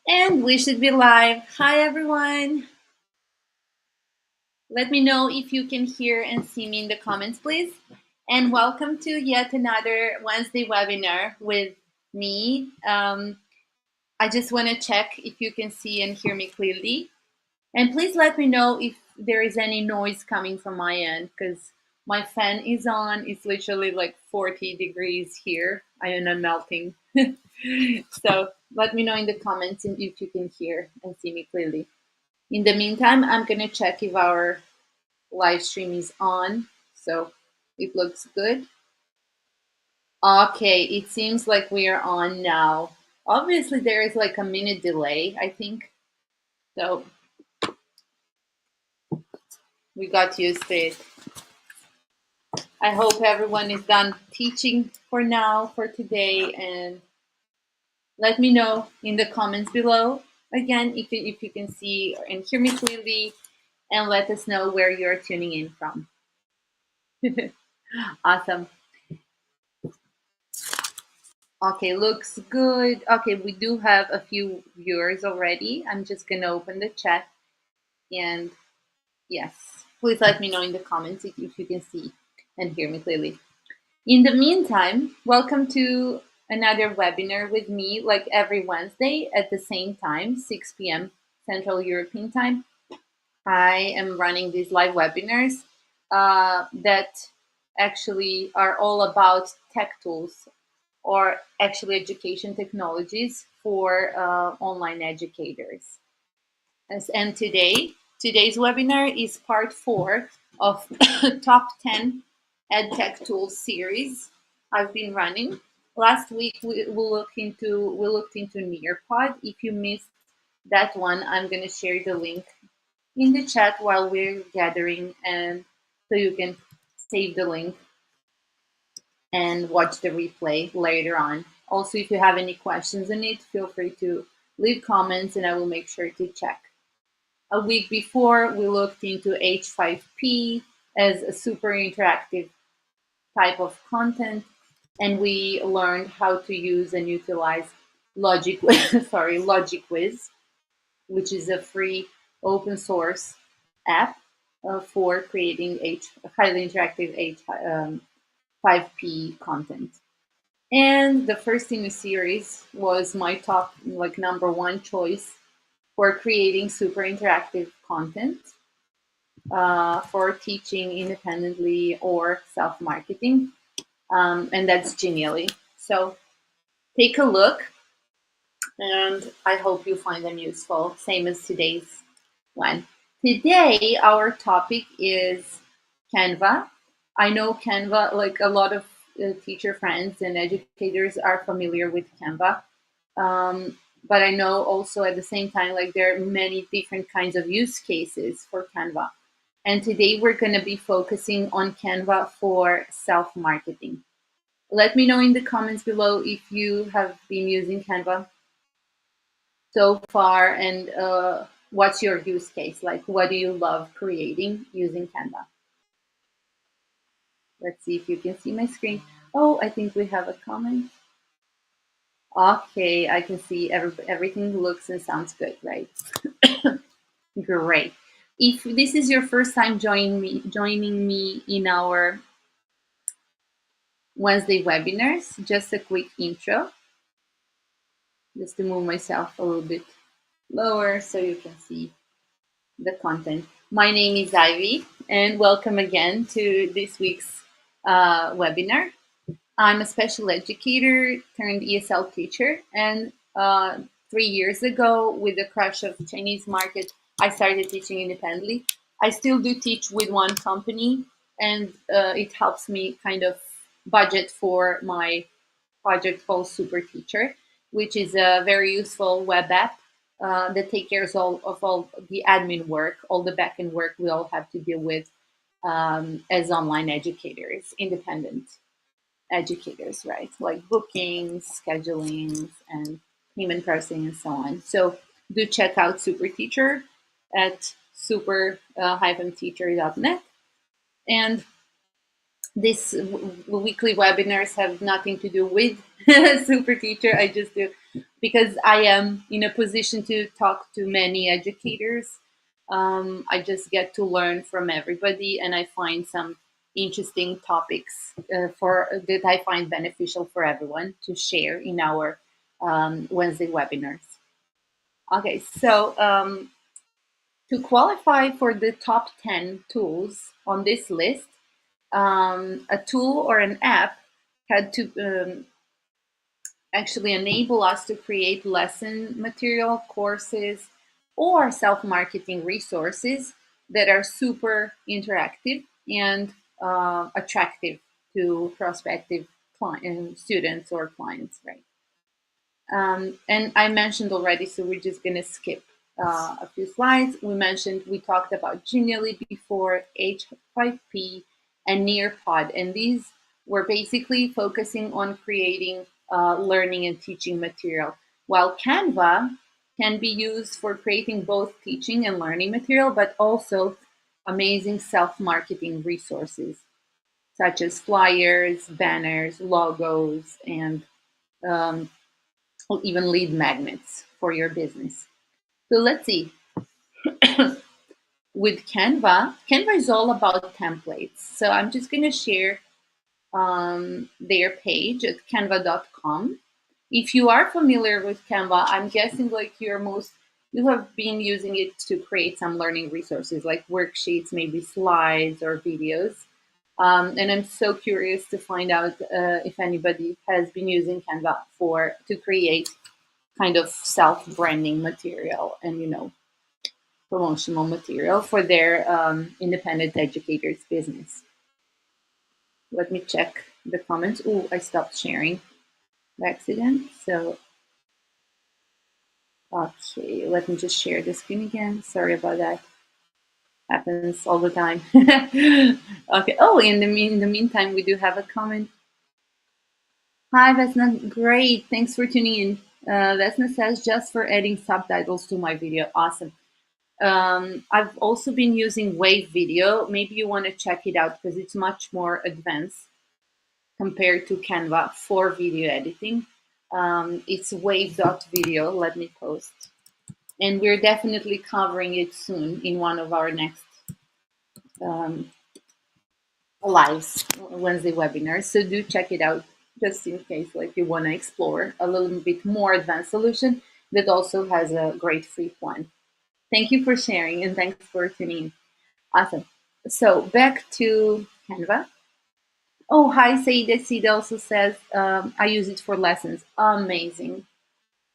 And we should be live. Hi, everyone. Let me know if you can hear and see me in the comments, please. And welcome to yet another Wednesday webinar with me. I just want to check if you can see and hear me clearly. And please let me know if there is any noise coming from my end because my fan is on. It's literally like 40 degrees here. I am not melting. So let me know in the comments if you can hear and see me clearly. In the meantime, I'm going to check if our live stream is on. So it looks good. Okay, it seems like we are on now. Obviously, there is like a minute delay, I think. So we got used to it. I hope everyone is done teaching for now, for today, and let me know in the comments below. Again, if you can see and hear me clearly, and let us know where you're tuning in from. Awesome. Okay, looks good. Okay, we do have a few viewers already. I'm just gonna open the chat and yes, please let me know in the comments if you can see and hear me clearly. In the meantime, welcome to another webinar with me, like every Wednesday at the same time, 6 p.m. Central European Time. I am running these live webinars that actually are all about tech tools or actually education technologies for online educators. And today's webinar is part 4 of top 10 EdTechTool series I've been running. Last week we looked into Nearpod. If you missed that one, I'm going to share the link in the chat while we're gathering, and so you can save the link and watch the replay later on. Also, if you have any questions on it, feel free to leave comments and I will make sure to check. A week before, we looked into H5P as a super interactive type of content, and we learned how to use and utilize LogicWiz, which is a free open source app for creating highly interactive H5P content. And the first in the series was my top, like number one choice for creating super interactive content for teaching independently or self-marketing, and that's Genially. So take a look, and I hope you find them useful, same as today's one. Today, our topic is Canva. I know Canva, like a lot of teacher friends and educators are familiar with Canva. But I know also at the same time, like there are many different kinds of use cases for Canva. And today we're going to be focusing on Canva for self-marketing. Let me know in the comments below if you have been using Canva so far and what's your use case? Like, what do you love creating using Canva? Let's see if you can see my screen. Oh, I think we have a comment. Okay, I can see everything looks and sounds good, right? Great. If this is your first time joining me in our Wednesday webinars, just a quick intro, just to move myself a little bit lower so you can see the content. My name is Ivy, and welcome again to this week's webinar. I'm a special educator turned ESL teacher, and 3 years ago, with the crash of the Chinese market, I started teaching independently. I still do teach with one company, and it helps me kind of budget for my project called Super Teacher, which is a very useful web app that takes care of all the admin work, all the backend work we all have to deal with as online educators, independent educators, right? Like bookings, scheduling, and payment processing, and so on. So do check out Super Teacher at super-teacher.net. And these weekly webinars have nothing to do with Super Teacher. I just do because I am in a position to talk to many educators. I just get to learn from everybody, and I find some interesting topics for that I find beneficial for everyone to share in our Wednesday webinars. Okay, so to qualify for the top 10 tools on this list, a tool or an app had to actually enable us to create lesson material, courses, or self-marketing resources that are super interactive and attractive to prospective students or clients, right? And I mentioned already, so we're just going to skip a few slides. We talked about Genially before, H5P, and Nearpod. And these were basically focusing on creating learning and teaching material, while Canva can be used for creating both teaching and learning material, but also amazing self-marketing resources, such as flyers, banners, logos, and um, or even lead magnets for your business. So let's see. With Canva, Canva is all about templates. So I'm just going to share their page at canva.com. If you are familiar with Canva, I'm guessing like you have been using it to create some learning resources like worksheets, maybe slides or videos. And I'm so curious to find out if anybody has been using Canva to create kind of self-branding material and promotional material for their independent educators business. Let me check the comments. Oh, I stopped sharing by accident. So okay, let me just share the screen again. Sorry about that. Happens all the time. Okay. Oh, in the meantime, we do have a comment. Hi, Vesna. Great. Thanks for tuning in. Vesna says just for adding subtitles to my video. Awesome. I've also been using Wave Video. Maybe you want to check it out because it's much more advanced compared to Canva for video editing. It's wave.video. Let me post. And we're definitely covering it soon in one of our next um, lives, Wednesday webinars. So do check it out just in case like you want to explore a little bit more advanced solution that also has a great free one. Thank you for sharing and thanks for tuning in. Awesome. So back to Canva. Oh, hi, Saida. Saida also says, I use it for lessons. Amazing.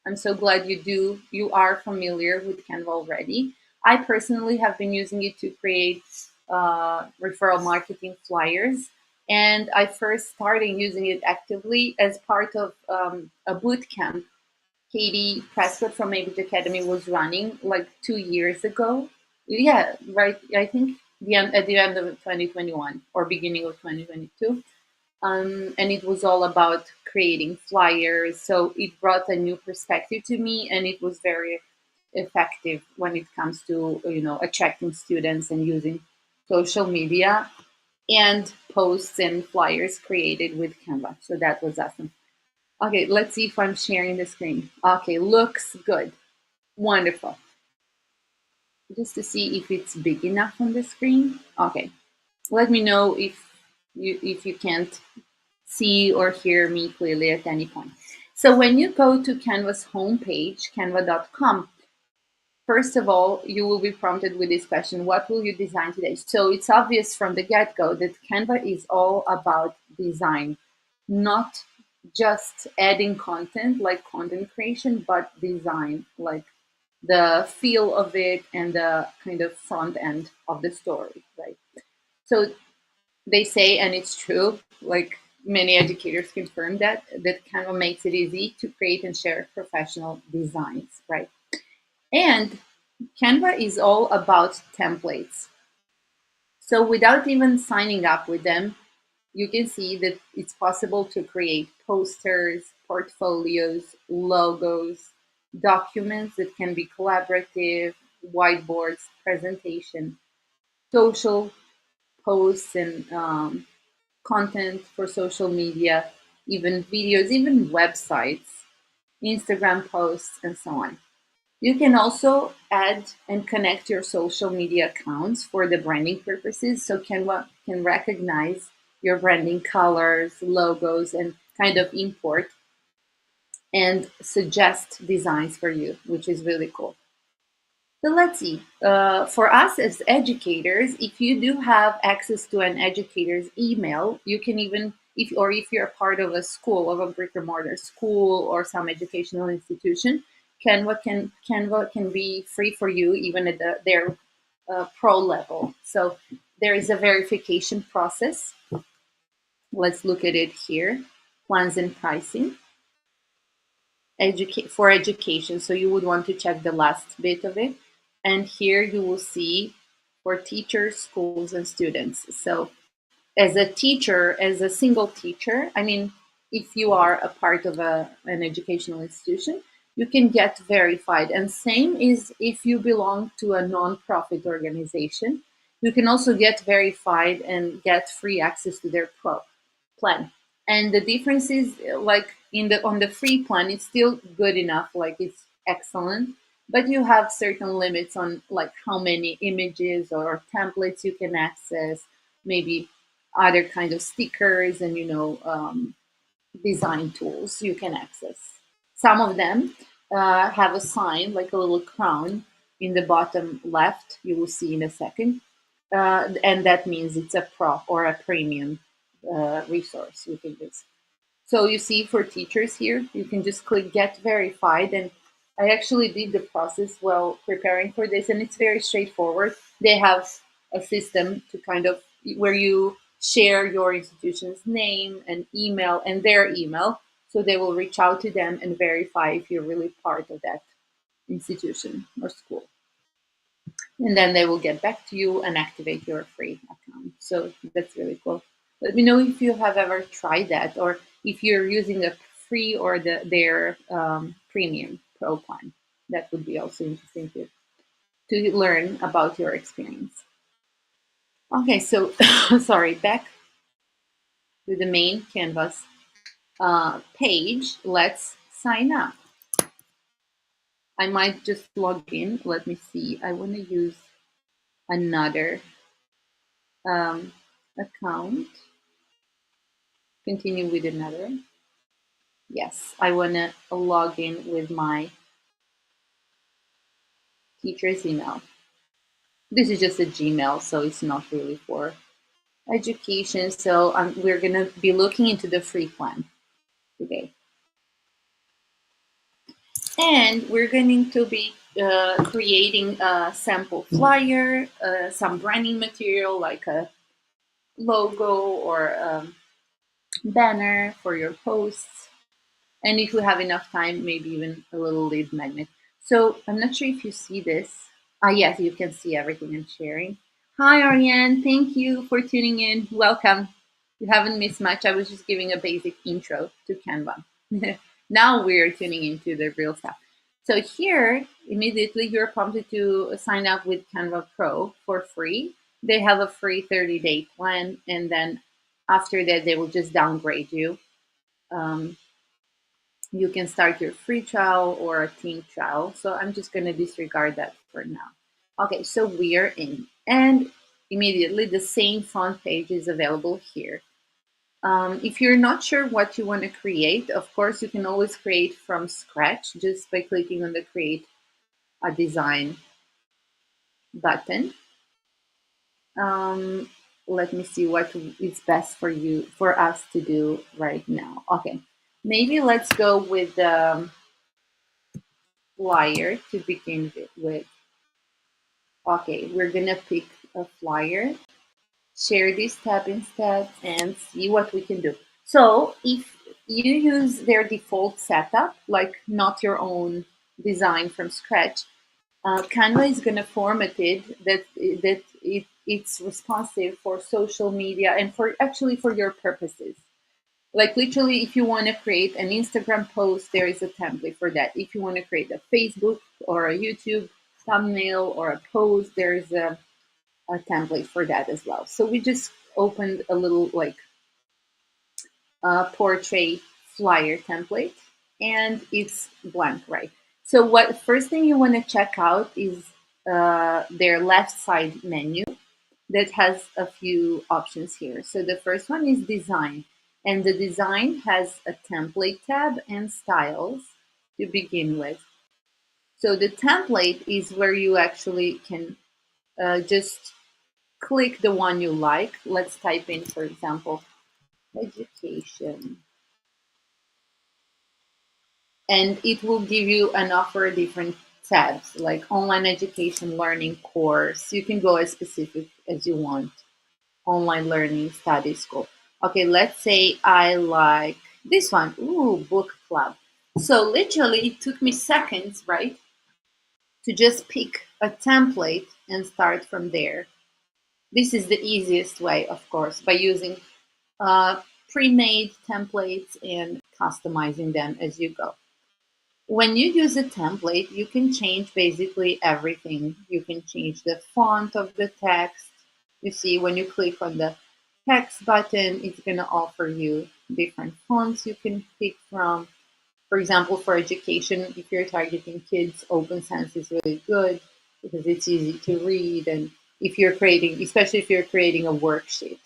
I'm so glad you are familiar with Canva already. I personally have been using it to create referral marketing flyers. And I first started using it actively as part of a boot camp Katie Prescott from Maybe Academy was running like 2 years ago. Yeah, right. I think at the end of 2021 or beginning of 2022. And it was all about creating flyers. So it brought a new perspective to me, and it was very effective when it comes to attracting students and using social media and posts and flyers created with Canva. So that was awesome. Okay, let's see if I'm sharing the screen. Okay, looks good. Wonderful. Just to see if it's big enough on the screen. Okay, let me know if you can't see or hear me clearly at any point. So when you go to Canva's homepage, canva.com, first of all, you will be prompted with this question, what will you design today? So it's obvious from the get-go that Canva is all about design, not just adding content like content creation, but design, like the feel of it and the kind of front end of the story, right? So they say, and it's true, like many educators confirm that Canva makes it easy to create and share professional designs, right? And Canva is all about templates. So without even signing up with them, you can see that it's possible to create posters, portfolios, logos, documents that can be collaborative, whiteboards, presentation, social posts, and content for social media, even videos, even websites. Instagram posts, and so on. You can also add and connect your social media accounts for the branding purposes. So Canva can recognize your branding colors, logos, and kind of import and suggest designs for you, which is really cool. So let's see. For us as educators, if you do have access to an educator's email, you can even, if you're part of a school, of a brick and mortar school or some educational institution, Canva can be free for you even at their pro level. So there is a verification process. Let's look at it here. Plans and pricing. For education. So you would want to check the last bit of it. And here you will see for teachers, schools, and students. So as a teacher, as a single teacher, I mean, if you are a part of an educational institution, you can get verified. And same is if you belong to a nonprofit organization, you can also get verified and get free access to their plan. And the difference is like in the on the free plan, it's still good enough, like it's excellent, but you have certain limits on like how many images or templates you can access, maybe other kind of stickers and design tools you can access. Some of them have a sign like a little crown in the bottom left, you will see in a second, and that means it's a pro or a premium resource you can use. So you see for teachers here, you can just click get verified. And I actually did the process while preparing for this, and it's very straightforward. They have a system to kind of where you share your institution's name and email and their email. So they will reach out to them and verify if you're really part of that institution or school. And then they will get back to you and activate your free account. So that's really cool. Let me know if you have ever tried that, or if you're using the free or their premium pro plan. That would be also interesting to learn about your experience. Okay, so sorry, back to the main Canvas page. Let's sign up. I might just log in. Let me see. I want to use another um, account. Continue with another. Yes, I want to log in with my teacher's email. This is just a Gmail, so it's not really for education. So we're going to be looking into the free plan today. And we're going to be creating a sample flyer, some branding material like a logo or banner for your posts. And if you have enough time, maybe even a little lead magnet. So I'm not sure if you see this. Yes, you can see everything I'm sharing. Hi, Ariane. Thank you for tuning in. Welcome. You haven't missed much. I was just giving a basic intro to Canva. Now we're tuning into the real stuff. So here, immediately you're prompted to sign up with Canva Pro for free. They have a free 30-day plan, and then after that, they will just downgrade you. Um, you can start your free trial or a team trial. So I'm just going to disregard that for now. Okay, so we are in. And immediately the same front page is available here. If you're not sure what you want to create, of course, you can always create from scratch just by clicking on the Create a Design button. Let me see what is best for us to do right now. Okay, maybe let's go with the flyer to begin with. Okay, we're gonna pick a flyer, share this tab instead, and see what we can do. So if you use their default setup, like not your own design from scratch, Canva is gonna format it it's responsive for social media and for actually for your purposes. Like literally, if you want to create an Instagram post, there is a template for that. If you want to create a Facebook or a YouTube thumbnail or a post, there's a template for that as well. So we just opened a little like portrait flyer template, and it's blank, right? So what first thing you want to check out is their left side menu that has a few options here. So the first one is design, and the design has a template tab and styles to begin with. So the template is where you actually can just click the one you like. Let's type in, for example, education, and it will give you an offer different tabs like online education, learning course. You can go as specific as you want. Online learning, study school. Okay, let's say I like this one. Ooh, book club. So literally it took me seconds, right, to just pick a template and start from there. This is the easiest way, of course, by using uh, pre-made templates and customizing them as you go. When you use a template, you can change basically everything. You can change the font of the text. You see, when you click on the text button, it's going to offer you different fonts you can pick from. For example, for education, if you're targeting kids, Open Sans is really good because it's easy to read. And if you're creating, especially if you're creating a worksheet,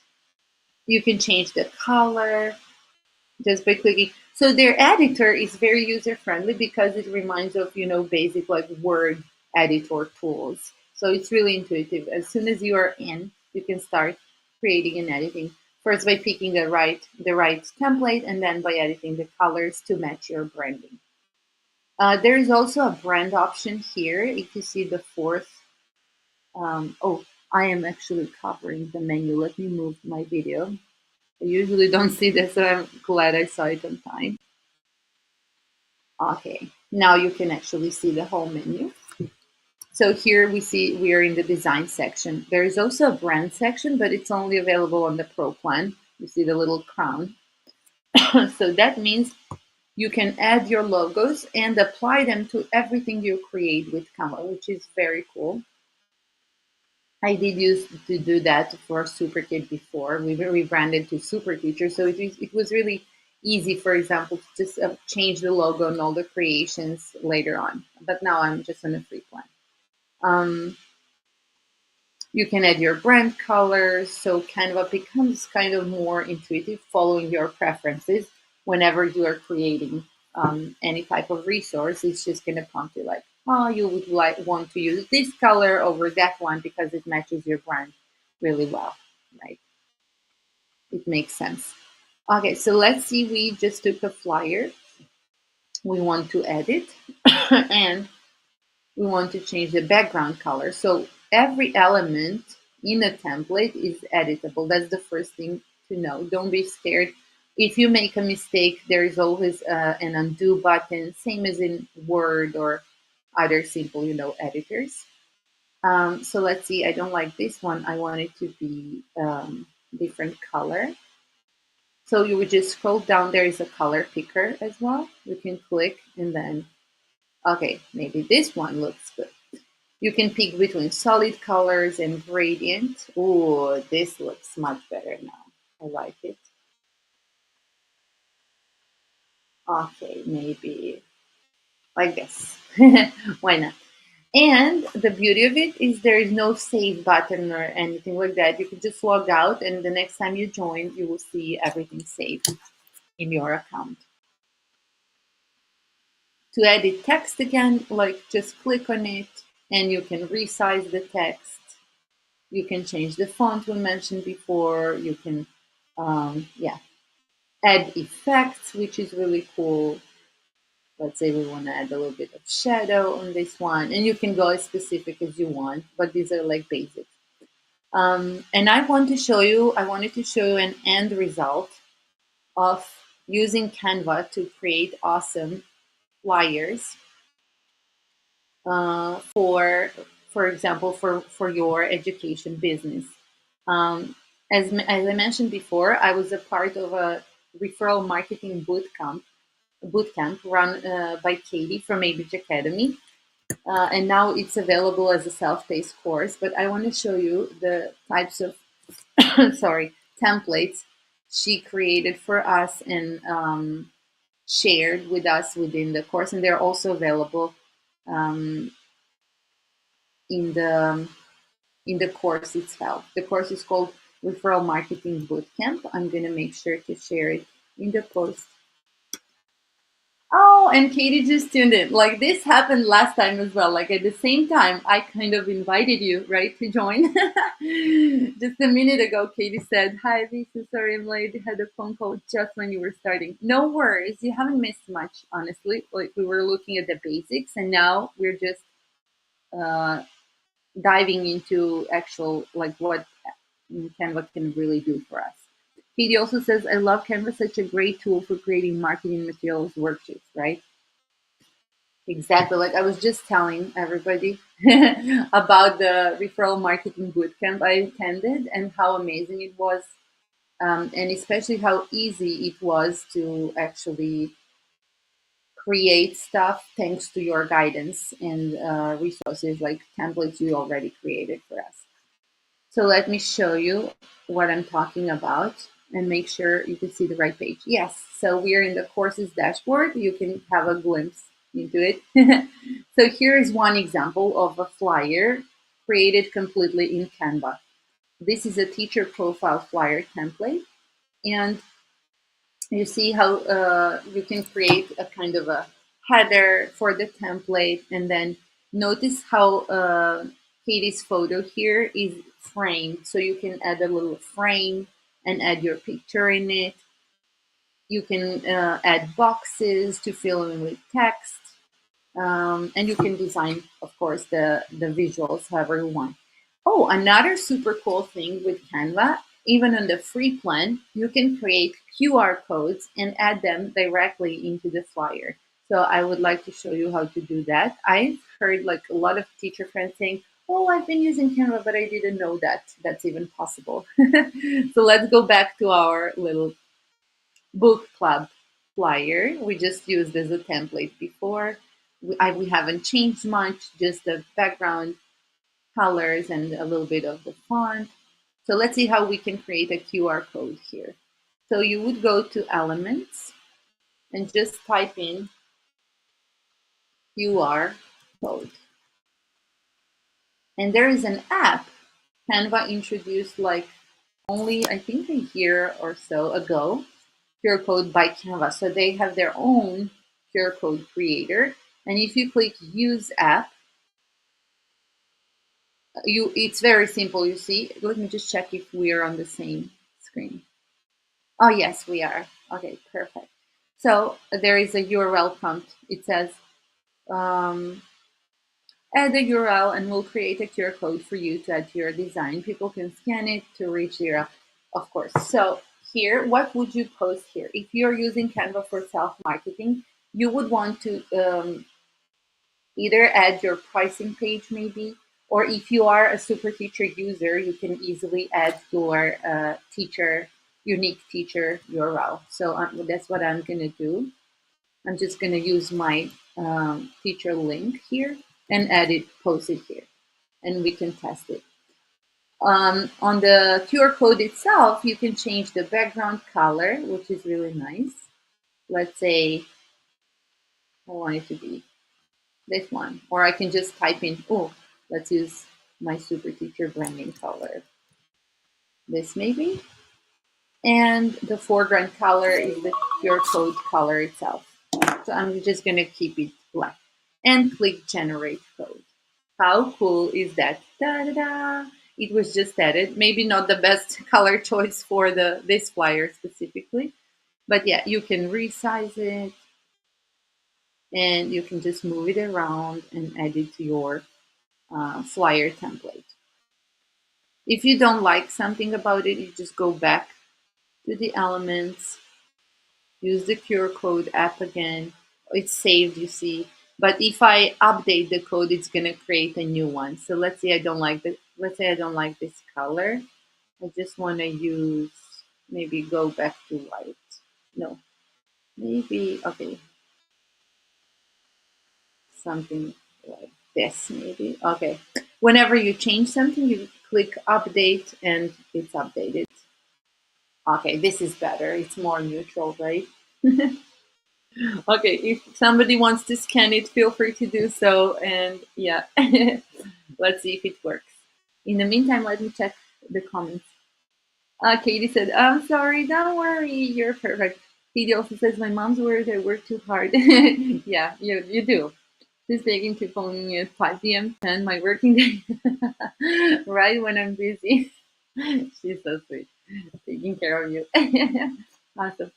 you can change the color just by clicking. So their editor is very user friendly because it reminds of basic like Word editor tools. So it's really intuitive. As soon as you are in, you can start creating and editing. First by picking the right template, and then by editing the colors to match your branding. There is also a brand option here. If you see the fourth, oh, I am actually covering the menu. Let me move my video. I usually don't see this, so I'm glad I saw it on time. Okay, now you can actually see the whole menu. So here we see we are in the design section. There is also a brand section, but it's only available on the Pro plan. You see the little crown. So that means you can add your logos and apply them to everything you create with Canva, which is very cool. I did use to do that for SuperKid before. We rebranded to Super Teacher, so it was really easy. For example, to just change the logo and all the creations later on. But now I'm just on a free plan. Um, you can add your brand colors, so Canva becomes kind of more intuitive, following your preferences whenever you are creating any type of resource. It's just going to prompt you like, oh, you would want to use this color over that one because it matches your brand really well, right? It makes sense. Okay, so let's see. We just took a flyer. We want to edit, and we want to change the background color. So every element in a template is editable. That's the first thing to know. Don't be scared. If you make a mistake, there is always an undo button, same as in Word or other simple, editors. So let's see. I don't like this one. I want it to be different color. So you would just scroll down. There is a color picker as well. You can click and then, okay, maybe this one looks good. You can pick between solid colors and gradient. Oh, this looks much better now. I like it. Okay, maybe like this. Why not? And the beauty of it is there is no save button or anything like that. You can just log out, and the next time you join, you will see everything saved in your account. To edit text again, like just click on it and you can resize the text. You can change the font we mentioned before. You can, yeah, add effects, which is really cool. Let's say we want to add a little bit of shadow on this one, and you can go as specific as you want, but these are like basics. And I wanted to show you an end result of using Canva to create awesome flyers for example, for your education business. As I mentioned before, I was a part of a referral marketing bootcamp run by Katie from ABG Academy. And now it's available as a self-paced course. But I want to show you the types of sorry templates she created for us, and shared with us within the course, and they're also available um, in the course itself. The course is called Referral Marketing Bootcamp. I'm gonna make sure to share it in the post. Oh, and Katie just tuned in. Like this happened last time as well. Like at the same time, I kind of invited you, right, to join. Just a minute ago, Katie said, "Hi, Lisa. Sorry I'm late. I had a phone call just when you were starting." No worries. You haven't missed much, honestly. Like we were looking at the basics, and now we're just uh, diving into actual like what Canva can really do for us. Katie also says, "I love Canva. Such a great tool for creating marketing materials worksheets." Right. Exactly. Like I was just telling everybody about the referral marketing bootcamp I attended and how amazing it was, and especially how easy it was to actually create stuff thanks to your guidance and resources like templates you already created for us. So let me show you what I'm talking about and make sure you can see the right page. Yes, so we are in the courses dashboard. You can have a glimpse into it. So here is one example of a flyer created completely in Canva. This is a teacher profile flyer template. And you see how you can create a kind of a header for the template, and then notice how Katie's photo here is framed, so you can add a little frame and add your picture in it. You can add boxes to fill in with text, and you can design, of course, the visuals however you want. Oh, another super cool thing with Canva, even on the free plan, you can create QR codes and add them directly into the flyer. So I would like to show you how to do that. I've heard like a lot of teacher friends saying, "Oh, I've been using Canva, but I didn't know that that's even possible." So let's go back to our little book club flyer. We just used as a template before. We haven't changed much, just the background colors and a little bit of the font. So let's see how we can create a QR code here. So you would go to Elements and just type in QR code. And there is an app Canva introduced like only, I think, a year or so ago, QR code by Canva. So they have their own QR code creator. And if you click Use App, it's very simple. You see, let me just check if we are on the same screen. Oh, yes, we are. Okay, perfect. So there is a URL prompt. It says, um, add the URL and we'll create a QR code for you to add to your design. People can scan it to reach the URL, of course. So here, what would you post here? If you're using Canva for self-marketing, you would want to either add your pricing page maybe, or if you are a super teacher user, you can easily add your unique teacher URL. So that's what I'm gonna do. I'm just gonna use my teacher link here and add it, post it here, and we can test it. On the QR code itself, you can change the background color, which is really nice. Let's say I want it to be this one, or I can just type in, oh, let's use my super teacher branding color, this maybe, and the foreground color is the QR code color itself. So I'm just gonna keep it black and click generate code. How cool is that? Da-da-da! It was just added. Maybe not the best color choice for this flyer specifically, but yeah, you can resize it and you can just move it around and add it to your flyer template. If you don't like something about it, you just go back to the elements, use the QR code app again. It's saved, you see. But if I update the code, it's gonna create a new one. So let's say I don't like this color. I just wanna use, maybe go back to white. No, maybe, okay, something like this maybe. Okay. Whenever you change something, you click update and it's updated. Okay, this is better. It's more neutral, right? Okay, if somebody wants to scan it, feel free to do so. And yeah, let's see if it works. In the meantime, let me check the comments. Katie said, I'm sorry, don't worry, you're perfect. Katie also says, my mom's worried I work too hard. Yeah, you do. She's taking to phone me at 5 p.m. and my working day, right when I'm busy. She's so sweet, taking care of you. Awesome.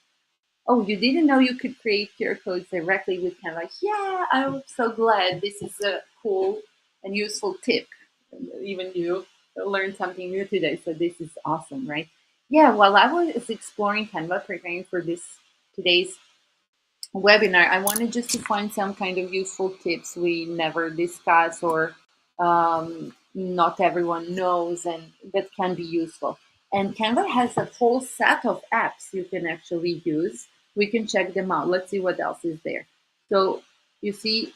Oh, you didn't know you could create QR codes directly with Canva? Yeah, I'm so glad. This is a cool and useful tip. Even you learned something new today, so this is awesome, right? Yeah, while I was exploring Canva, preparing for this today's webinar, I wanted just to find some kind of useful tips we never discuss or not everyone knows and that can be useful. And Canva has a whole set of apps you can actually use. We can check them out. Let's see what else is there. So you see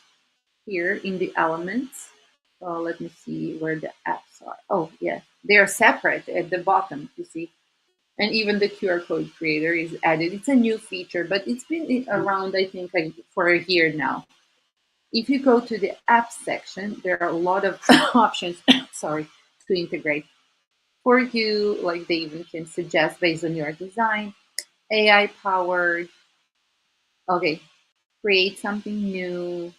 here in the elements, let me see where the apps are. Oh, yeah, they are separate at the bottom, you see, and even the QR code creator is added. It's a new feature, but it's been around, I think, like for a year now. If you go to the apps section, there are a lot of options, sorry, to integrate for you. Like they even can suggest based on your design, AI powered, okay, create something new,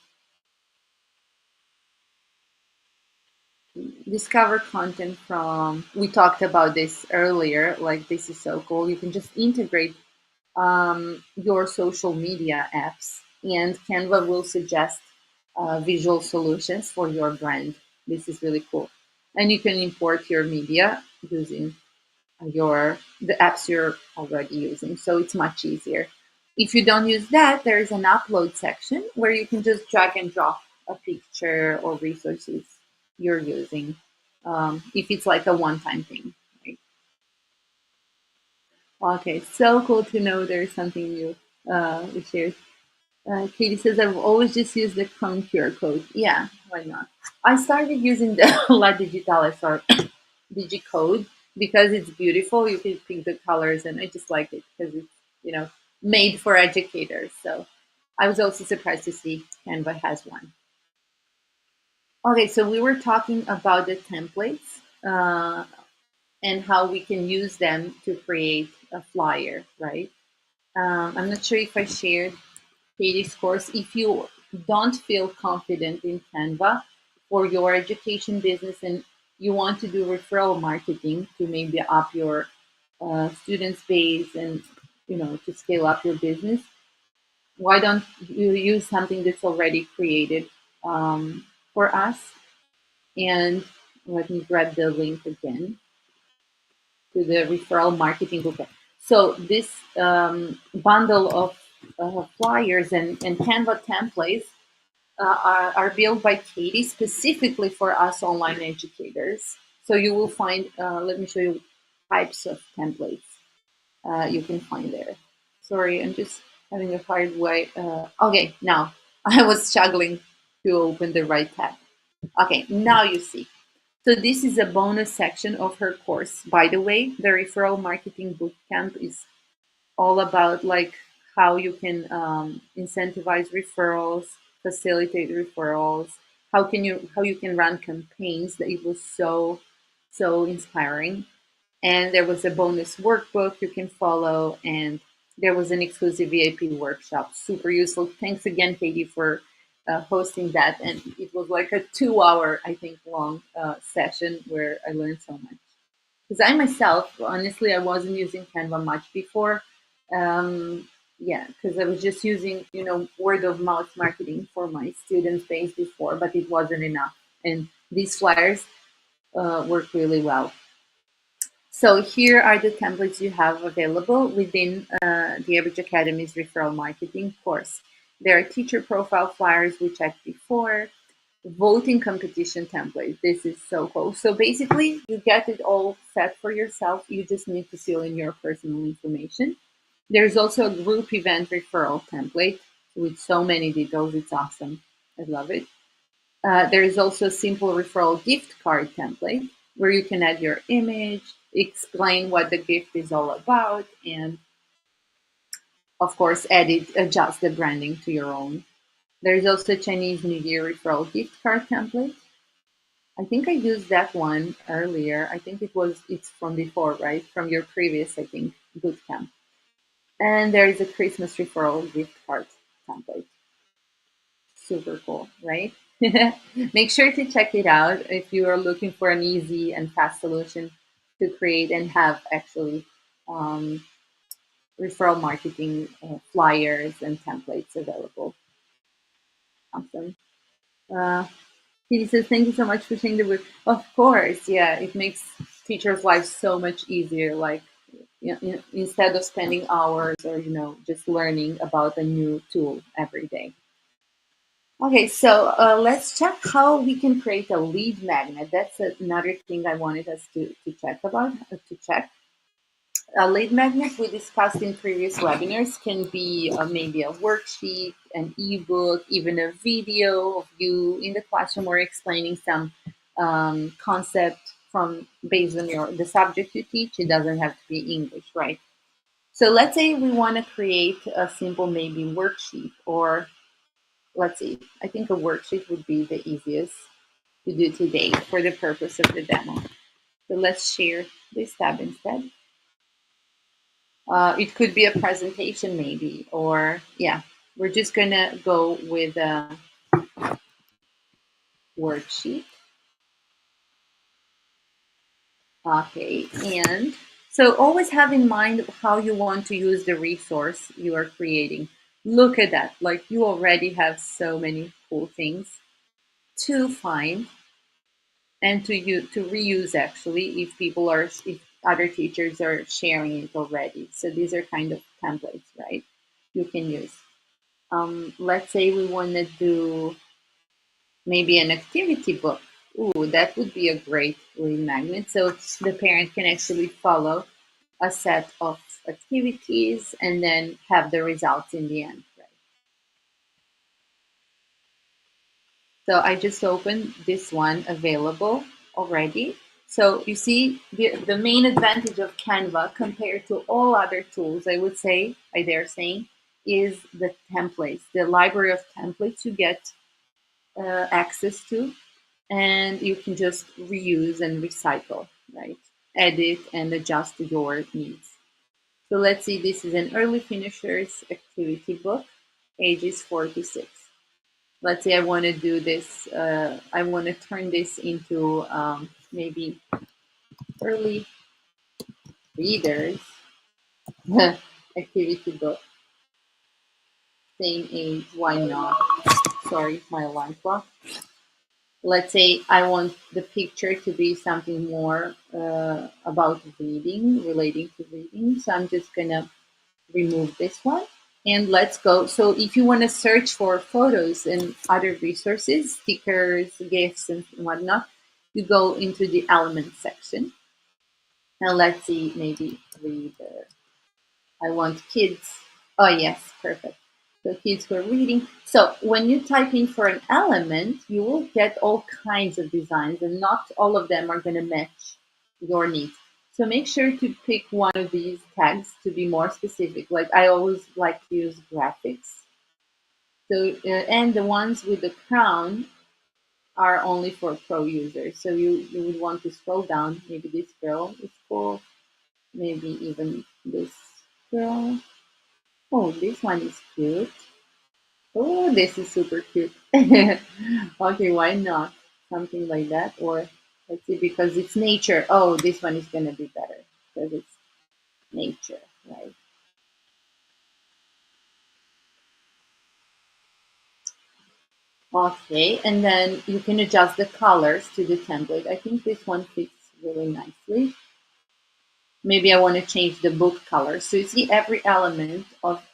discover content from, we talked about this earlier, like this is so cool. You can just integrate your social media apps, and Canva will suggest visual solutions for your brand. This is really cool. And you can import your media using the apps you're already using. So it's much easier. If you don't use that, there is an upload section where you can just drag and drop a picture or resources you're using. If it's like a one-time thing, right? Okay, so cool to know there's something new we shared. Katie says, I've always just used the Chrome QR code. Yeah, why not? I started using the La Digitales or Digicode because it's beautiful. You can pick the colors, and I just like it because it's, made for educators. So I was also surprised to see Canva has one. Okay, so we were talking about the templates and how we can use them to create a flyer, right? I'm not sure if I shared Katie's course. If you don't feel confident in Canva for your education business and you want to do referral marketing to maybe up your students base and to scale up your business, why don't you use something that's already created for us? And let me grab the link again to the referral marketing book. So this bundle of flyers and Canva templates are built by Katie specifically for us online educators. So you will find, let me show you types of templates you can find there. Sorry, I'm just having a hard way. Okay, now I was struggling to open the right tab. Okay, now you see. So this is a bonus section of her course. By the way, the referral marketing bootcamp is all about like how you can incentivize referrals, facilitate referrals, how you can run campaigns. That it was so inspiring. And there was a bonus workbook you can follow, and there was an exclusive VIP workshop. Super useful. Thanks again, Katie, for hosting that. And it was like a 2 hour, I think, long session where I learned so much. Because I myself, honestly, I wasn't using Canva much before. Yeah, because I was just using, word of mouth marketing for my student base before, but it wasn't enough. And these flyers work really well. So here are the templates you have available within the Average Academy's referral marketing course. There are teacher profile flyers we checked before, voting competition template. This is so cool. So basically, you get it all set for yourself. You just need to fill in your personal information. There's also a group event referral template with so many details. It's awesome. I love it. There is also a simple referral gift card template where you can add your image, explain what the gift is all about, and of course, edit, adjust the branding to your own. There's also Chinese New Year referral gift card template. I think I used that one earlier. I think it's from before, right? From your previous, I think, bootcamp. And there is a Christmas referral gift card template. Super cool, right? Make sure to check it out if you are looking for an easy and fast solution to create and have actually um, referral marketing flyers and templates available. Awesome. Uh, he says, thank you so much for sharing the book. Of course, yeah, it makes teachers' lives so much easier. Like, instead of spending hours or, just learning about a new tool every day. Okay, so let's check how we can create a lead magnet. That's another thing I wanted us to check about, to check. A lead magnet we discussed in previous webinars can be maybe a worksheet, an ebook, even a video of you in the classroom or explaining some concept from based on the subject you teach. It doesn't have to be English, right? So let's say we want to create a simple maybe worksheet, or let's see, I think a worksheet would be the easiest to do today for the purpose of the demo. So let's share this tab instead. It could be a presentation maybe, or yeah, we're just gonna go with a worksheet. Okay, and so always have in mind how you want to use the resource you are creating. Look at that, like you already have so many cool things to find and to reuse actually if other teachers are sharing it already. So these are kind of templates, right? You can use. Let's say we want to do maybe an activity book. Ooh, that would be a great lead magnet. So the parent can actually follow a set of activities and then have the results in the end. Right? So I just opened this one available already. So you see the main advantage of Canva compared to all other tools, I would say, I dare saying, is the templates, the library of templates you get access to, and you can just reuse and recycle, right? Edit and adjust to your needs. So let's see, this is an early finishers activity book, ages 4 to 6. Let's say I want to do this, I want to turn this into maybe early readers activity book, same age, why not? Sorry, my alarm clock. Let's say I want the picture to be something more about reading, relating to reading. So I'm just gonna remove this one and let's go. So if you want to search for photos and other resources, stickers, gifts, and whatnot, you go into the element section. Now let's see, maybe reader. I want kids. Oh, yes, perfect. So kids who are reading. So when you type in for an element, you will get all kinds of designs, and not all of them are going to match your needs. So make sure to pick one of these tags to be more specific. Like I always like to use graphics. So and the ones with the crown are only for pro users. So you would want to scroll down. Maybe this girl is cool. Maybe even this girl. Oh, this one is cute. Oh, this is super cute. Okay, why not? Something like that. Or let's see, because it's nature. Oh, this one is going to be better because it's nature, right? Okay, and then you can adjust the colors to the template. I think this one fits really nicely. Maybe I want to change the book color. So you see every element of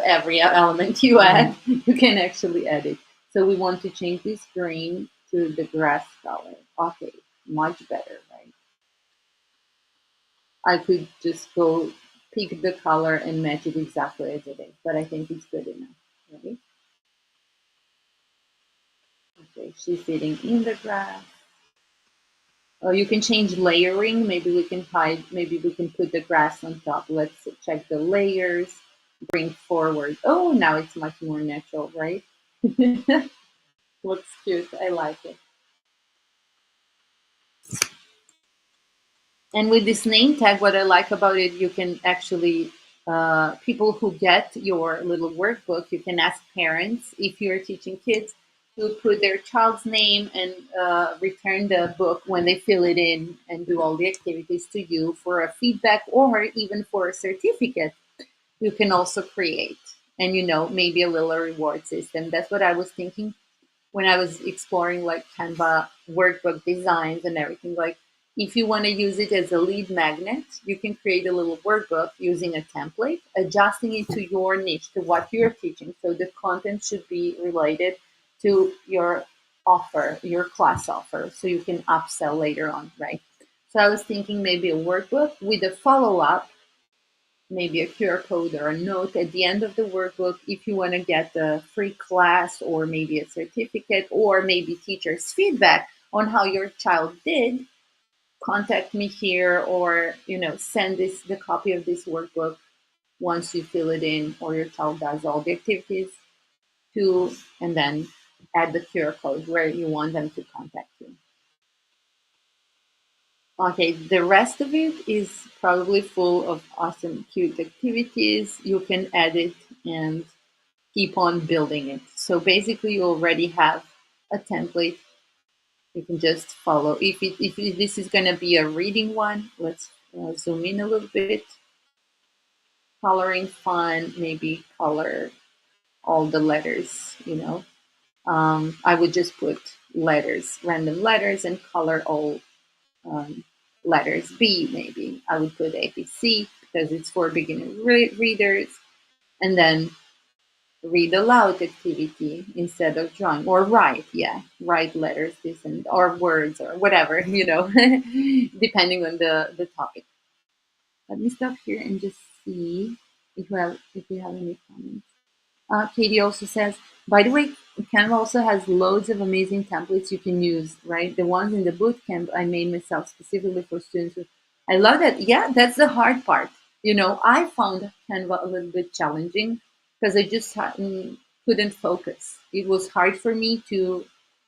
every element you add, you can actually edit. So we want to change this green to the grass color. Okay, much better, right? I could just go pick the color and match it exactly as it is, but I think it's good enough, right? Okay, she's sitting in the grass. Oh, you can change layering. Maybe we can hide, maybe we can put the grass on top. Let's check the layers. bring forward. Oh, now it's much more natural, right? Looks cute. I like it. And with this name tag, what I like about it, you can actually, people who get your little workbook, you can ask parents if you're teaching kids to put their child's name and return the book when they fill it in and do all the activities to you for a feedback or even for a certificate. You can also create, and maybe a little reward system. That's what I was thinking when I was exploring like Canva workbook designs and everything. Like, if you want to use it as a lead magnet, you can create a little workbook using a template, adjusting it to your niche, to what you're teaching. So the content should be related to your offer, your class offer, so you can upsell later on, right? So I was thinking maybe a workbook with a follow up, maybe a QR code or a note at the end of the workbook if you want to get a free class or maybe a certificate or maybe teacher's feedback on how your child did. Contact me here, or send this the copy of this workbook once you fill it in or your child does all the activities to, and then add the QR code where you want them to contact you. Okay, the rest of it is probably full of awesome, cute activities. You can edit and keep on building it. So basically, you already have a template. You can just follow. If this is going to be a reading one, let's zoom in a little bit. Coloring fun, maybe color all the letters. I would just put letters, random letters, and color all um, letters. B, maybe I would put ABC because it's for beginner readers, and then read aloud activity instead of drawing, or write. Yeah, write letters, this and or words or whatever, depending on the topic. Let me stop here and just see if we have any comments. Katie also says, by the way, Canva also has loads of amazing templates you can use, right? The ones in the bootcamp I made myself specifically for students. I love that. Yeah, that's the hard part. I found Canva a little bit challenging because I just couldn't focus. It was hard for me to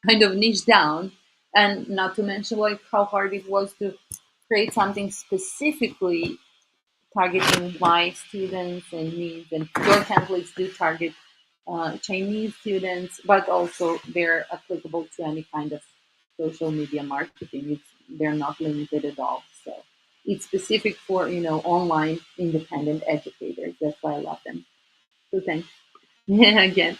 kind of niche down, and not to mention like how hard it was to create something specifically targeting white students and needs. And your templates do target Chinese students, but also they're applicable to any kind of social media marketing. They're not limited at all. So it's specific for online independent educators. That's why I love them. So thanks. Yeah, again.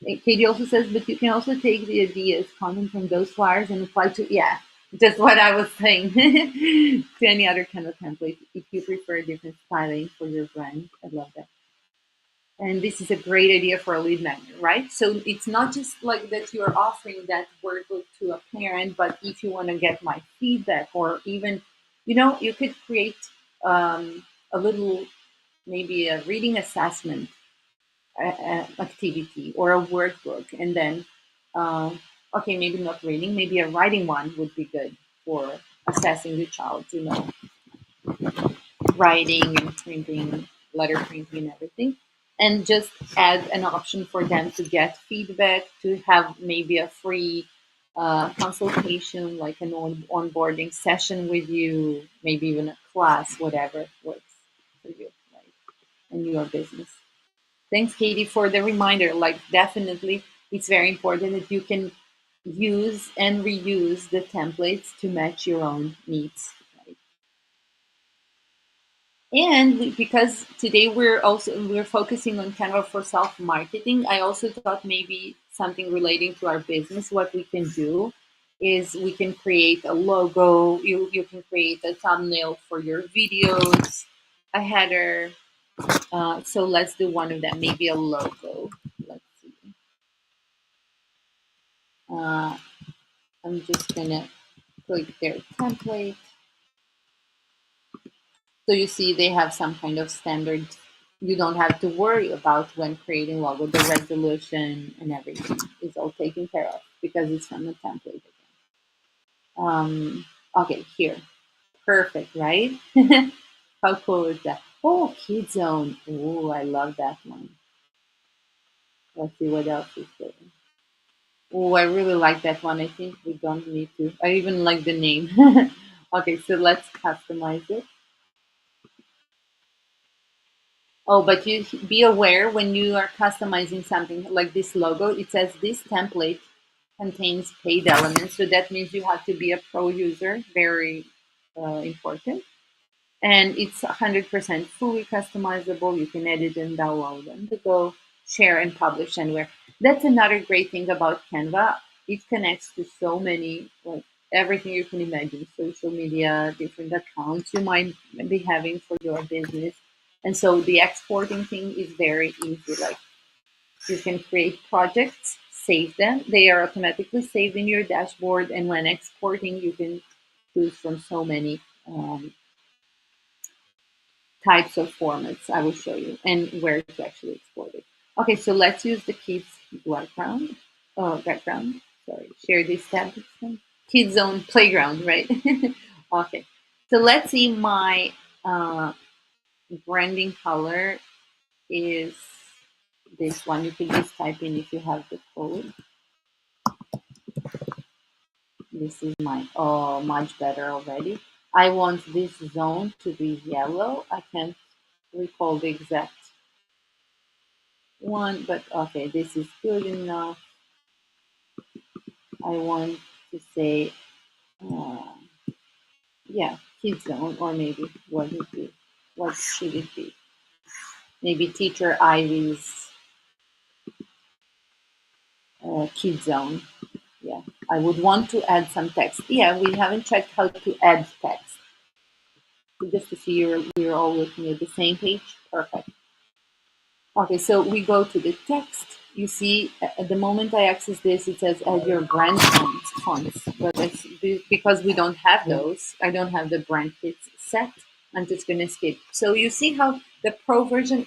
Katie also says, but you can also take the ideas coming from those flyers and apply to, yeah, just what I was saying, to any other kind of template if you prefer different styling for your brand. I love that. And this is a great idea for a lead magnet, right? So it's not just like that you're offering that workbook to a parent, but if you want to get my feedback, or even, you could create a little, maybe a reading assessment activity or a workbook, and then okay, maybe not reading, maybe a writing one would be good for assessing the child, writing and printing, letter printing and everything, and just add an option for them to get feedback, to have maybe a free consultation, like an onboarding session with you, maybe even a class, whatever works for you, right, and your business. Thanks, Katie, for the reminder. Like, definitely, it's very important that you can use and reuse the templates to match your own needs. Right? And because today we're focusing on Canva for self marketing, I also thought maybe something relating to our business. What we can do is we can create a logo. You can create a thumbnail for your videos, a header. So let's do one of them. Maybe a logo. Let's see. Uh, I'm just gonna click their template. So you see they have some kind of standard. You don't have to worry about when creating logo. The resolution and everything is all taken care of because it's from a template again. Okay, here. Perfect, right? How cool is that? Oh, Kid Zone. Oh, I love that one. Let's see what else is there. Oh, I really like that one. I think we don't need to. I even like the name. Okay, so let's customize it. Oh, but you be aware when you are customizing something like this logo, it says this template contains paid elements. So that means you have to be a pro user, very important. And it's 100% fully customizable. You can edit and download on the go, share and publish anywhere. That's another great thing about Canva. It connects to so many, like everything you can imagine, social media, different accounts you might be having for your business. And so the exporting thing is very easy. Like you can create projects, save them. They are automatically saved in your dashboard. And when exporting, you can choose from so many types of formats I will show you and where to actually export it. Okay, so let's use the kids background. Sorry, share this tab. Kids zone playground, right? Okay, so let's see my uh, branding color is this one. You can just type in if you have the code. This is mine. Oh, much better already. I want this zone to be yellow. I can't recall the exact one, but okay, this is good enough. I want to say, uh, yeah, kids zone, or maybe what would be, what should it be? Maybe teacher Ivy's kid zone. Yeah, I would want to add some text. Yeah, we haven't checked how to add text. So just to see we're all looking at the same page. Perfect. Okay, so we go to the text. You see, at the moment I access this, it says add your brand fonts. But it's because we don't have those, I don't have the brand kits set. I'm just going to skip. So you see how the Pro version,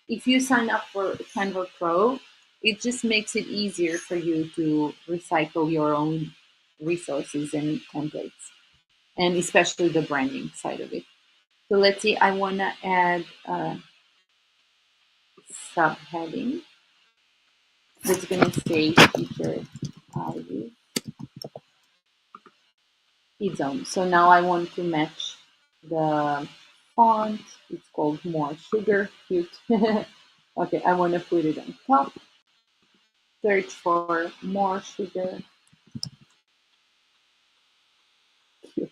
if you sign up for Canva Pro, it just makes it easier for you to recycle your own resources and templates, and especially the branding side of it. So let's see, I want to add a subheading. It's going to say teacher ID zone. So now I want to match the font. It's called More Sugar. Cute. Okay, I want to put it on top. Search for More Sugar. Cute.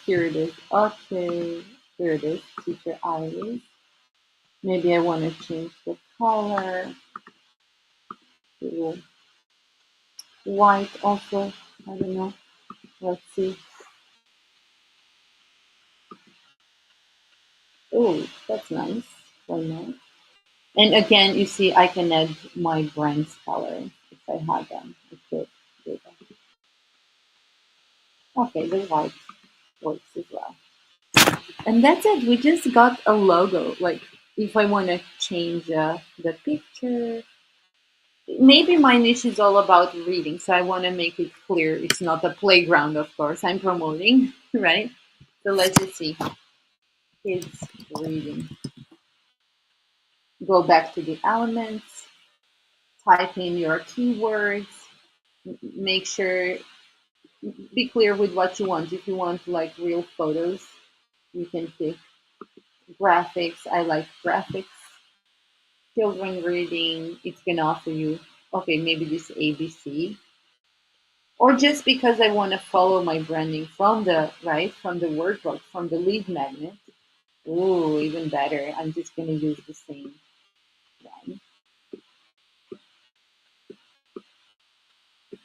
Here it is. Okay, here it is. Teacher ID. Maybe I want to change the color to white also. I don't know. Let's see. Oh, that's nice. Why not? And again, you see, I can add my brand's color if I had them. I could do that. Okay, the white works as well. And that's it. We just got a logo. Like, if I want to change the picture, maybe my niche is all about reading. So I want to make it clear it's not a playground, of course. I'm promoting, right? So let's just see. Kids reading. Go back to the elements, type in your keywords, make sure be clear with what you want. If you want like real photos, you can pick graphics. I like graphics. Children reading, it's gonna offer you, okay, maybe this ABC. Or just because I want to follow my branding from the right, from the workbook, from the lead magnet. Oh, even better. I'm just gonna use the same one.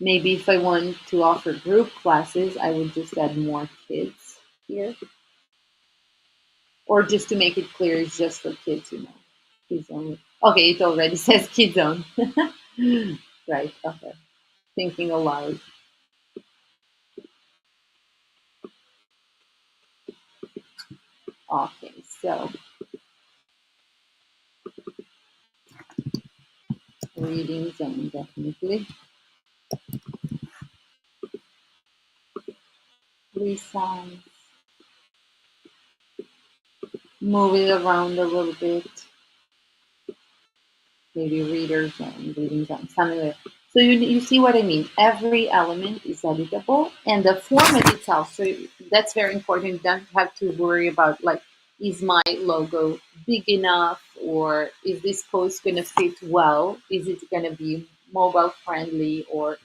Maybe if I want to offer group classes, I would just add more kids here. Or just to make it clear, it's just for kids, Kids only. Okay, it already says kids only. Right, okay. Thinking aloud. Okay, so reading zone definitely. Resize. move it around a little bit. Maybe readers and reading something like that. So you see what I mean. Every element is editable, and the format itself. So that's very important. You don't have to worry about like, is my logo big enough, or is this post going to fit well? Is it going to be mobile friendly, or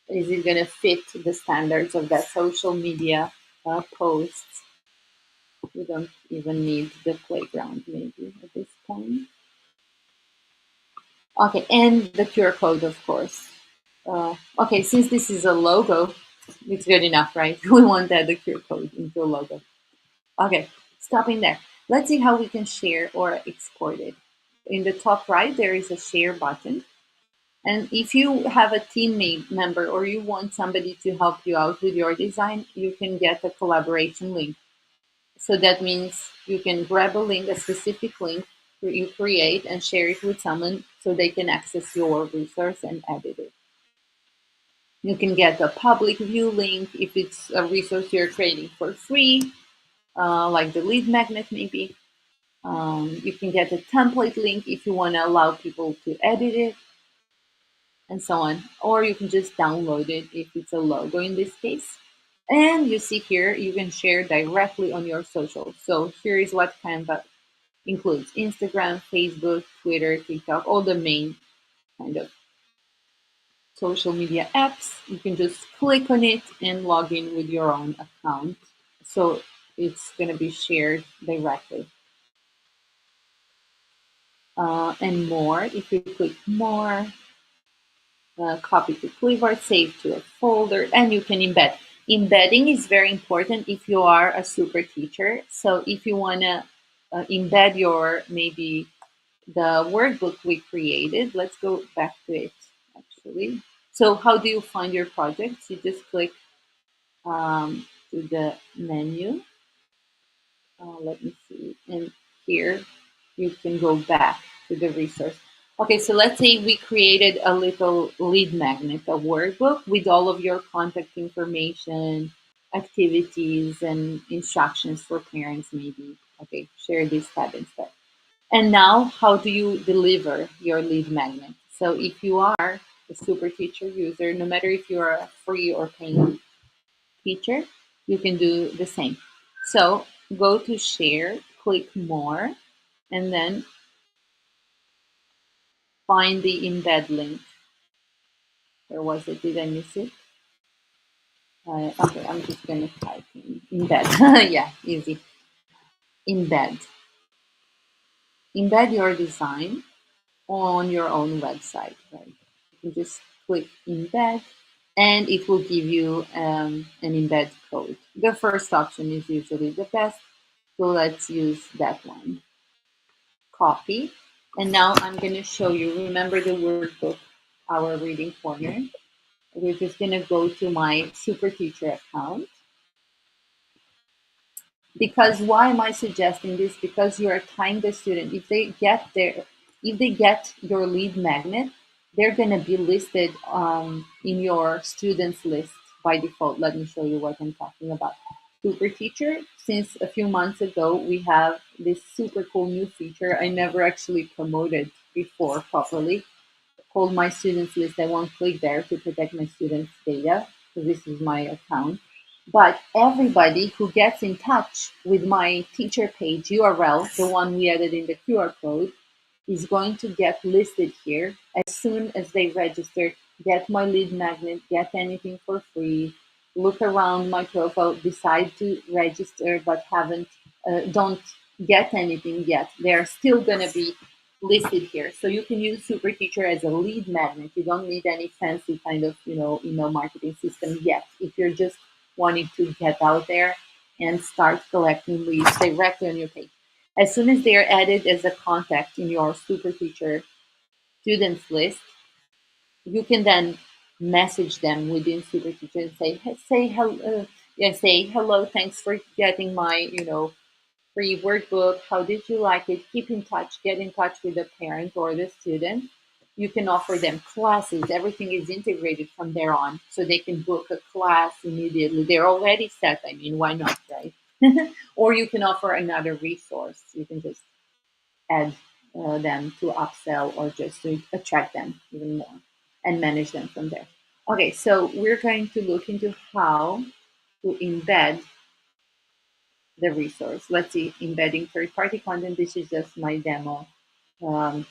is it going to fit the standards of that social media posts? You don't even need the playground maybe at this point. Okay, and the QR code, of course. Okay, since this is a logo, it's good enough, right? We want to add the QR code into a logo. Okay, stopping there. Let's see how we can share or export it. In the top right, there is a share button. And if you have a teammate member or you want somebody to help you out with your design, you can get a collaboration link. So that means you can grab a link, a specific link you create, and share it with someone so they can access your resource and edit it. You can get a public view link if it's a resource you're creating for free, like the lead magnet maybe. You can get a template link if you want to allow people to edit it, and so on. Or you can just download it if it's a logo in this case. And you see here, you can share directly on your social. So here is what Canva includes: Instagram, Facebook, Twitter, TikTok, all the main kind of social media apps. You can just click on it and log in with your own account. So it's going to be shared directly. And more, if you click more, copy to clipboard, save to a folder, and you can embed. Embedding is very important if you are a super teacher. So if you want to embed your maybe the workbook we created, let's go back to it actually. So how do you find your projects? You just click to the menu. Let me see. And here you can go back to the resource. Okay, so let's say we created a little lead magnet, a workbook with all of your contact information, activities, and instructions for parents, maybe. Okay, share this tab instead. And now, how do you deliver your lead magnet? So if you are a super teacher user, no matter if you're a free or paying teacher, you can do the same. So go to share, click more, and then find the embed link. Where was it? Did I miss it? Okay, I'm just going to type in embed. Yeah, easy. Embed. Embed your design on your own website, right? You can just click embed and it will give you an embed code. The first option is usually the best, so let's use that one. Copy. And now I'm going to show you, remember the workbook, our reading corner. We're just going to go to my super teacher account. Because why am I suggesting this? Because you are tying the student. If they get your lead magnet, they're going to be listed in your students list by default. Let me show you what I'm talking about. Super teacher. Since a few months ago, we have this super cool new feature I never actually promoted before properly, called my students list. I won't click there to protect my students' data because this is my account. But everybody who gets in touch with my teacher page URL, the one we added in the QR code, is going to get listed here as soon as they register, get my lead magnet, get anything for free, look around my profile, decide to register but don't get anything yet. They're still going to be listed here. So you can use Super Teacher as a lead magnet. You don't need any fancy kind of, email marketing system yet. If you're just wanting to get out there and start collecting leads directly on your page. As soon as they are added as a contact in your Super Teacher students list, you can then message them within Super Teacher and say hello, say hello. Thanks for getting my free workbook. How did you like it? Keep in touch. Get in touch with the parent or the student. You can offer them classes. Everything is integrated from there on, so they can book a class immediately. They're already set. I mean, why not, right? Or you can offer another resource. You can just add them to upsell or just to attract them even more and manage them from there. Okay, so we're going to look into how to embed the resource. Let's see, embedding third-party content. This is just my demo. Um,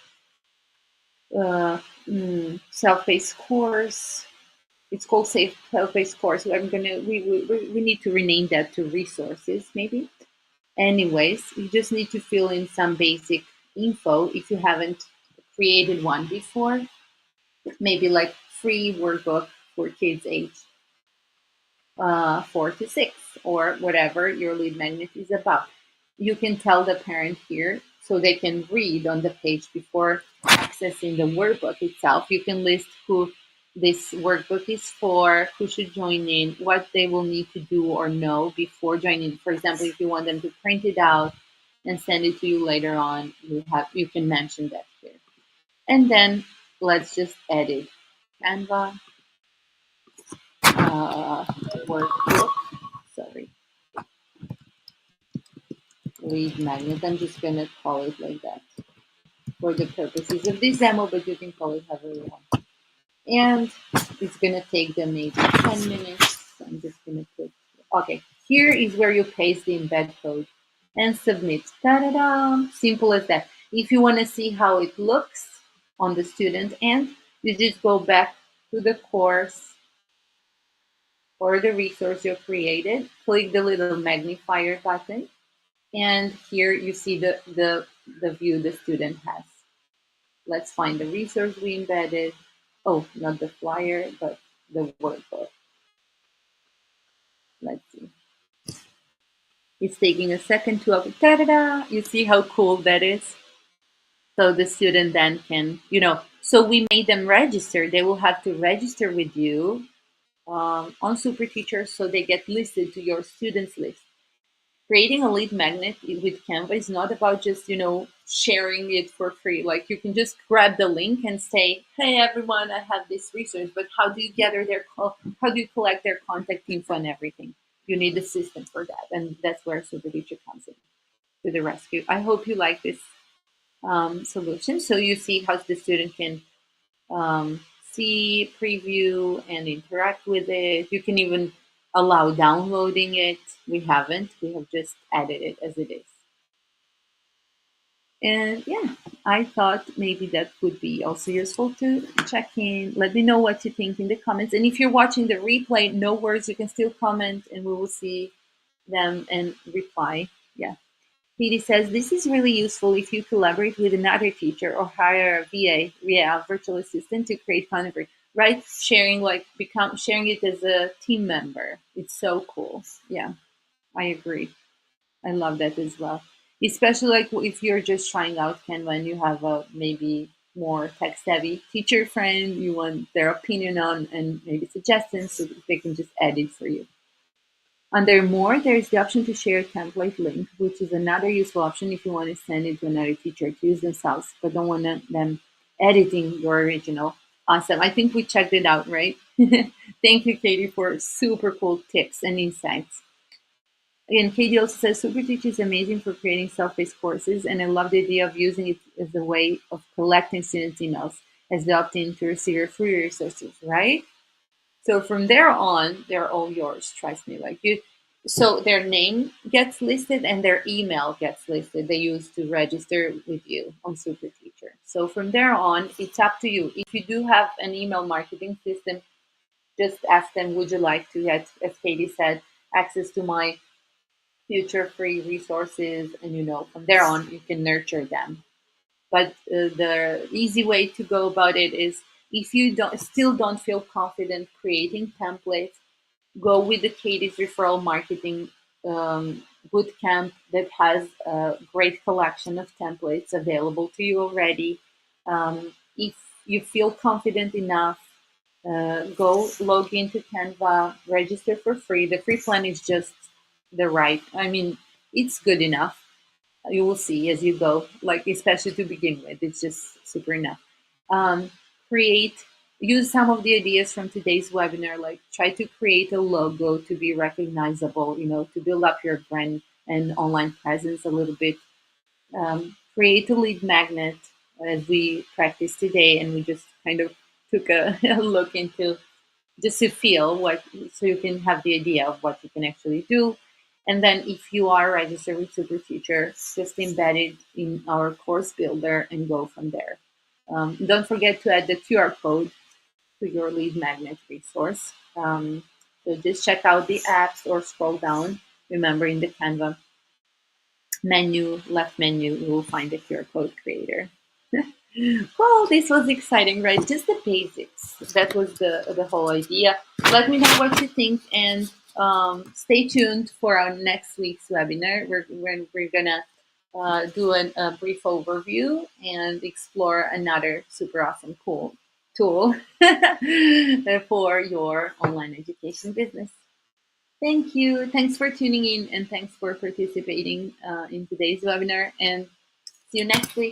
uh, Self-paced course. It's called Safe Self-paced course. So I'm gonna we need to rename that to resources maybe. Anyways, you just need to fill in some basic info if you haven't created one before. Maybe like free workbook for kids age 4 to 6 or whatever your lead magnet is about. You can tell the parent here so they can read on the page before accessing the workbook itself. You can list who this workbook is for, who should join in, what they will need to do or know before joining. For example, if you want them to print it out and send it to you later on, you can mention that here. And then let's just edit Canva workbook. Sorry, lead magnet. I'm just gonna call it like that for the purposes of this demo, but you can call it however you want. And it's gonna take them maybe 10 minutes. I'm just gonna put, okay, here is where you paste the embed code and submit. Ta-da-da! Simple as that. If you wanna see how it looks on the student end, you just go back to the course or the resource you created, click the little magnifier button, and here you see the view the student has. Let's find the resource we embedded. Oh, not the flyer, but the workbook. Let's see. It's taking a second to open. Ta-da-da! You see how cool that is? So the student then can, so we made them register. They will have to register with you on Super Teacher so they get listed to your students list. Creating a lead magnet with Canva is not about just, sharing it for free. Like you can just grab the link and say, hey, everyone, I have this resource, but how do you gather how do you collect their contact info and everything? You need a system for that. And that's where Super Teacher comes in to the rescue. I hope you like this solution. So you see how the student can see, preview, and interact with it. You can even allow downloading it. We haven't. We have just added it as it is. And yeah, I thought maybe that would be also useful to check in. Let me know what you think in the comments. And if you're watching the replay, no worries. You can still comment and we will see them and reply. Yeah. Petey says, this is really useful if you collaborate with another teacher or hire a VA, virtual assistant, to create content, right? Sharing it as a team member. It's so cool. Yeah, I agree. I love that as well. Especially like if you're just trying out Canva and you have a maybe more tech savvy teacher friend, you want their opinion on and maybe suggestions so that they can just edit for you. Under More, there is the option to share a template link, which is another useful option if you want to send it to another teacher to use themselves, but don't want them editing your original. Awesome. I think we checked it out, right? Thank you, Katie, for super cool tips and insights. Again, Katie also says SuperTeach is amazing for creating self-paced courses, and I love the idea of using it as a way of collecting students' emails as they opt in to receive your free resources, right? So from there on, they're all yours. Trust me. So their name gets listed and their email gets listed. They use to register with you on Super Teacher. So from there on, it's up to you. If you do have an email marketing system, just ask them, would you like to get, as Katie said, access to my future free resources? And from there on, you can nurture them. But the easy way to go about it is, if you still don't feel confident creating templates, go with the Katie's referral marketing bootcamp that has a great collection of templates available to you already. If you feel confident enough, go log into Canva, register for free. The free plan is just it's good enough. You will see as you go, like especially to begin with, it's just super enough. um, Use some of the ideas from today's webinar, like try to create a logo to be recognizable, to build up your brand and online presence a little bit. Create a lead magnet as we practiced today, and we just kind of took a look into just to feel what, so you can have the idea of what you can actually do. And then if you are registered with Super Teacher, just embed it in our course builder and go from there. Don't forget to add the QR code to your lead magnet resource. So just check out the apps or scroll down. Remember, in the Canva menu, left menu, you will find the QR code creator. Well, this was exciting, right? Just the basics. That was the whole idea. Let me know what you think, and stay tuned for our next week's webinar. We're gonna do a brief overview and explore another super awesome cool tool for your online education business. Thank you. Thanks for tuning in, and thanks for participating in today's webinar. And see you next week.